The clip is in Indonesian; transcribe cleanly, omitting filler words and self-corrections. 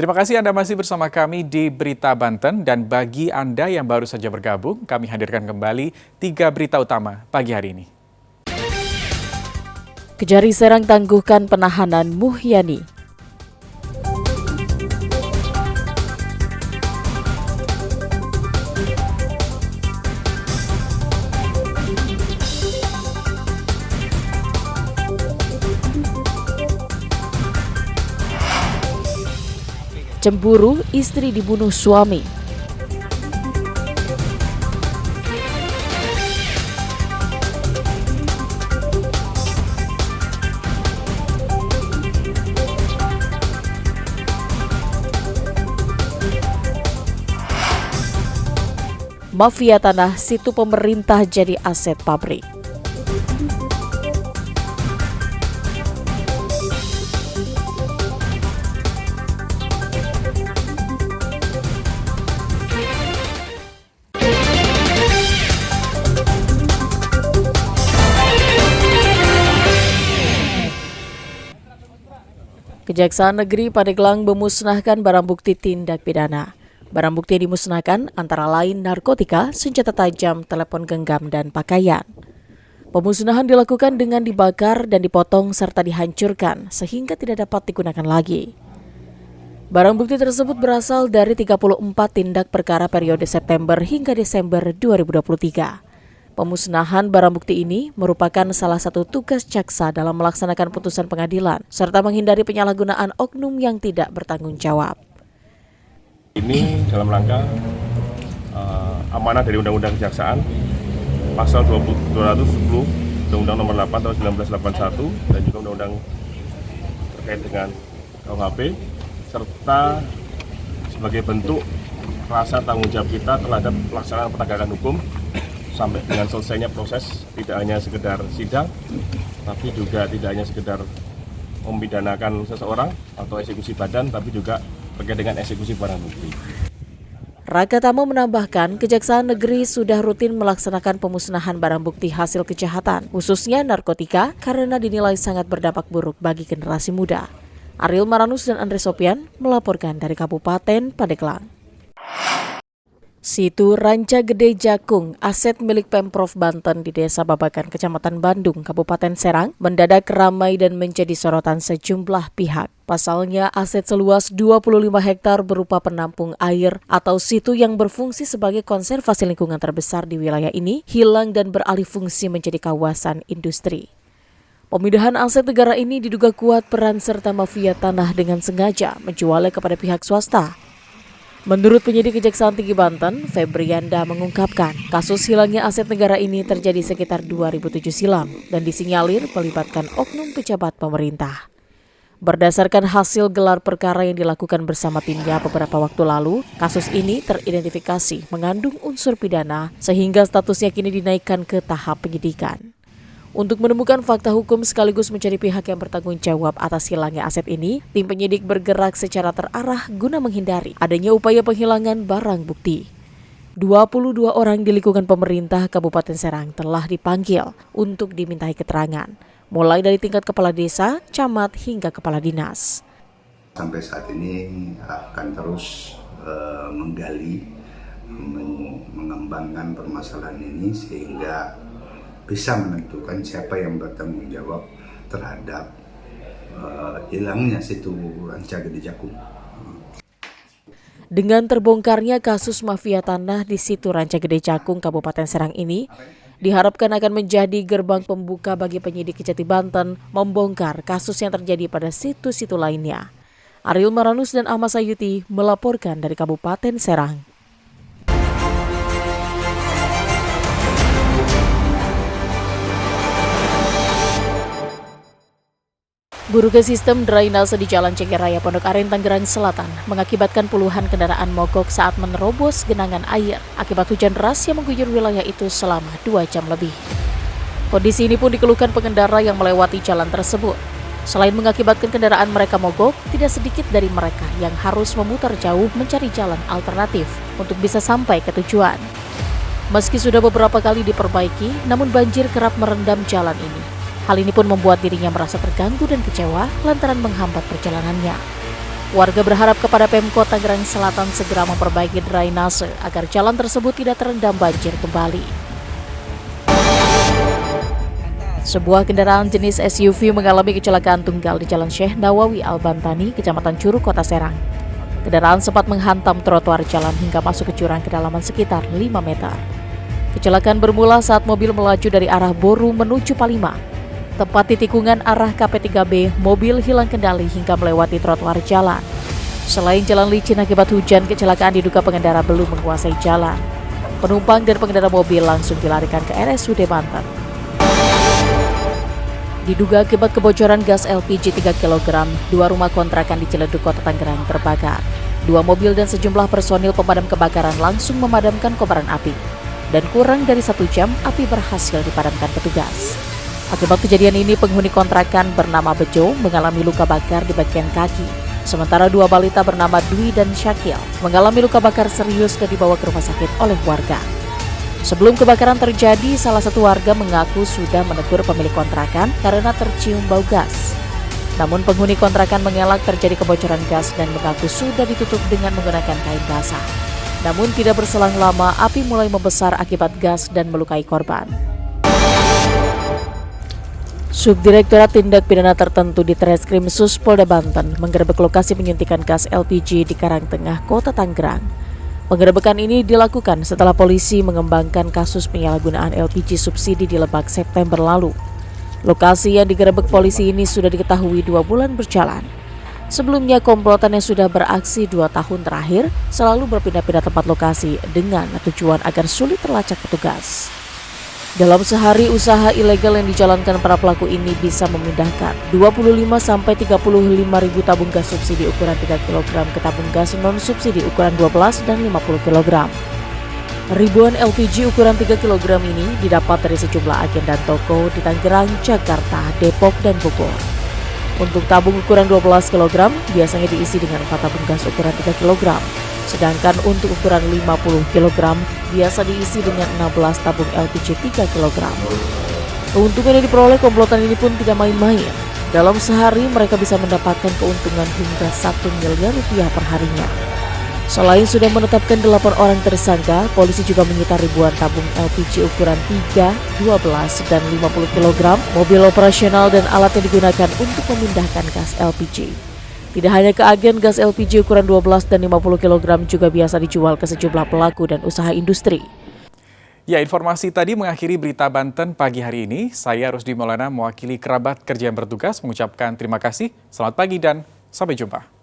Terima kasih Anda masih bersama kami di Berita Banten, dan bagi Anda yang baru saja bergabung, kami hadirkan kembali 3 berita utama pagi hari ini. Kejari Serang tangguhkan penahanan Muhyani. Cemburu, istri dibunuh suami. Mafia tanah, situ pemerintah jadi aset pabrik. Kejaksaan Negeri Pandeglang memusnahkan barang bukti tindak pidana. Barang bukti yang dimusnahkan antara lain narkotika, senjata tajam, telepon genggam, dan pakaian. Pemusnahan dilakukan dengan dibakar dan dipotong serta dihancurkan sehingga tidak dapat digunakan lagi. Barang bukti tersebut berasal dari 34 tindak perkara periode September hingga Desember 2023. Pemusnahan barang bukti ini merupakan salah satu tugas jaksa dalam melaksanakan putusan pengadilan serta menghindari penyalahgunaan oknum yang tidak bertanggung jawab. Ini dalam rangka amanah dari Undang-Undang Kejaksaan pasal 210 Undang-Undang Nomor 8 tahun 1981 dan juga Undang-Undang terkait dengan KUHP, serta sebagai bentuk rasa tanggung jawab kita terhadap pelaksanaan penegakan hukum sampai dengan selesainya proses, tidak hanya sekedar sidang, tapi juga tidak hanya sekedar memidanakan seseorang atau eksekusi badan, tapi juga terkait dengan eksekusi barang bukti. Raka Tamo menambahkan, Kejaksaan Negeri sudah rutin melaksanakan pemusnahan barang bukti hasil kejahatan, khususnya narkotika, karena dinilai sangat berdampak buruk bagi generasi muda. Ariel Maranus dan Andre Sopian melaporkan dari Kabupaten Pandeglang. Situ Ranca Gede Jakung, aset milik Pemprov Banten di Desa Babakan, Kecamatan Bandung, Kabupaten Serang, mendadak ramai dan menjadi sorotan sejumlah pihak. Pasalnya, aset seluas 25 hektar berupa penampung air atau situ yang berfungsi sebagai konservasi lingkungan terbesar di wilayah ini hilang dan beralih fungsi menjadi kawasan industri. Pemindahan aset negara ini diduga kuat peran serta mafia tanah dengan sengaja menjualnya kepada pihak swasta. Menurut penyidik Kejaksaan Tinggi Banten, Febrianda mengungkapkan kasus hilangnya aset negara ini terjadi sekitar 2007 silam dan disinyalir melibatkan oknum pejabat pemerintah. Berdasarkan hasil gelar perkara yang dilakukan bersama timnya beberapa waktu lalu, kasus ini teridentifikasi mengandung unsur pidana sehingga statusnya kini dinaikkan ke tahap penyidikan. Untuk menemukan fakta hukum sekaligus mencari pihak yang bertanggung jawab atas hilangnya aset ini, tim penyidik bergerak secara terarah guna menghindari adanya upaya penghilangan barang bukti. 22 orang di lingkungan pemerintah Kabupaten Serang telah dipanggil untuk dimintai keterangan, mulai dari tingkat kepala desa, camat, hingga kepala dinas. Sampai saat ini akan terus menggali, mengembangkan permasalahan ini sehingga bisa menentukan siapa yang bertanggung jawab terhadap hilangnya situ Ranca Gede Jakung. Dengan terbongkarnya kasus mafia tanah di situ Ranca Gede Jakung, Kabupaten Serang ini, diharapkan akan menjadi gerbang pembuka bagi penyidik Kejati Banten membongkar kasus yang terjadi pada situ-situ lainnya. Ariel Maranus dan Ahmad Sayuti melaporkan dari Kabupaten Serang. Buruknya sistem drainase di Jalan Cegeraya Pondok Aren, Tangerang Selatan mengakibatkan puluhan kendaraan mogok saat menerobos genangan air akibat hujan deras yang mengguyur wilayah itu selama 2 jam lebih. Kondisi ini pun dikeluhkan pengendara yang melewati jalan tersebut. Selain mengakibatkan kendaraan mereka mogok, tidak sedikit dari mereka yang harus memutar jauh mencari jalan alternatif untuk bisa sampai ke tujuan. Meski sudah beberapa kali diperbaiki, namun banjir kerap merendam jalan ini. Hal ini pun membuat dirinya merasa terganggu dan kecewa lantaran menghambat perjalanannya. Warga berharap kepada Pemkot Tangerang Selatan segera memperbaiki drainase agar jalan tersebut tidak terendam banjir kembali. Sebuah kendaraan jenis SUV mengalami kecelakaan tunggal di Jalan Syekh Nawawi Al-Bantani, Kecamatan Curug, Kota Serang. Kendaraan sempat menghantam trotoar jalan hingga masuk ke jurang kedalaman sekitar 5 meter. Kecelakaan bermula saat mobil melaju dari arah Boru menuju Palima. Tepat di tikungan arah KP3B, mobil hilang kendali hingga melewati trotoar jalan. Selain jalan licin akibat hujan, kecelakaan diduga pengendara belum menguasai jalan. Penumpang dan pengendara mobil langsung dilarikan ke RSUD Banten. Diduga akibat kebocoran gas LPG 3 kg, 2 rumah kontrakan di Ciledug, Kota Tangerang terbakar. 2 mobil dan sejumlah personil pemadam kebakaran langsung memadamkan kobaran api. Dan kurang dari 1 jam, api berhasil dipadamkan petugas. Akibat kejadian ini, penghuni kontrakan bernama Bejo mengalami luka bakar di bagian kaki. Sementara 2 balita bernama Dwi dan Syakil mengalami luka bakar serius dan dibawa ke rumah sakit oleh warga. Sebelum kebakaran terjadi, salah satu warga mengaku sudah menegur pemilik kontrakan karena tercium bau gas. Namun penghuni kontrakan mengelak terjadi kebocoran gas dan mengaku sudah ditutup dengan menggunakan kain basah. Namun tidak berselang lama, api mulai membesar akibat gas dan melukai korban. Subdirektorat Tindak Pidana Tertentu di Treskrim Sus Polda Banten menggerebek lokasi penyuntikan gas LPG di Karangtengah, Kota Tangerang. Penggerebekan ini dilakukan setelah polisi mengembangkan kasus penyalahgunaan LPG subsidi di Lebak September lalu. Lokasi yang digerebek polisi ini sudah diketahui 2 bulan berjalan. Sebelumnya komplotan yang sudah beraksi 2 tahun terakhir selalu berpindah-pindah tempat lokasi dengan tujuan agar sulit terlacak petugas. Dalam sehari, usaha ilegal yang dijalankan para pelaku ini bisa memindahkan 25-35 ribu tabung gas subsidi ukuran 3 kg ke tabung gas non-subsidi ukuran 12 dan 50 kg. Ribuan LPG ukuran 3 kg ini didapat dari sejumlah agen dan toko di Tangerang, Jakarta, Depok, dan Bogor. Untuk tabung ukuran 12 kg biasanya diisi dengan 4 tabung gas ukuran 3 kg. Sedangkan untuk ukuran 50 kg biasa diisi dengan 16 tabung LPG 3 kg. Keuntungan yang diperoleh komplotan ini pun tidak main-main. Dalam sehari mereka bisa mendapatkan keuntungan hingga 1 miliar rupiah per harinya. Selain sudah menetapkan 8 orang tersangka, polisi juga menyita ribuan tabung LPG ukuran 3, 12, dan 50 kg, mobil operasional dan alat yang digunakan untuk memindahkan gas LPG. Tidak hanya ke agen, gas LPG ukuran 12 dan 50 kg juga biasa dijual ke sejumlah pelaku dan usaha industri. Ya, informasi tadi mengakhiri berita Banten pagi hari ini. Saya Rusdi Maulana mewakili kerabat kerja yang bertugas mengucapkan terima kasih, selamat pagi dan sampai jumpa.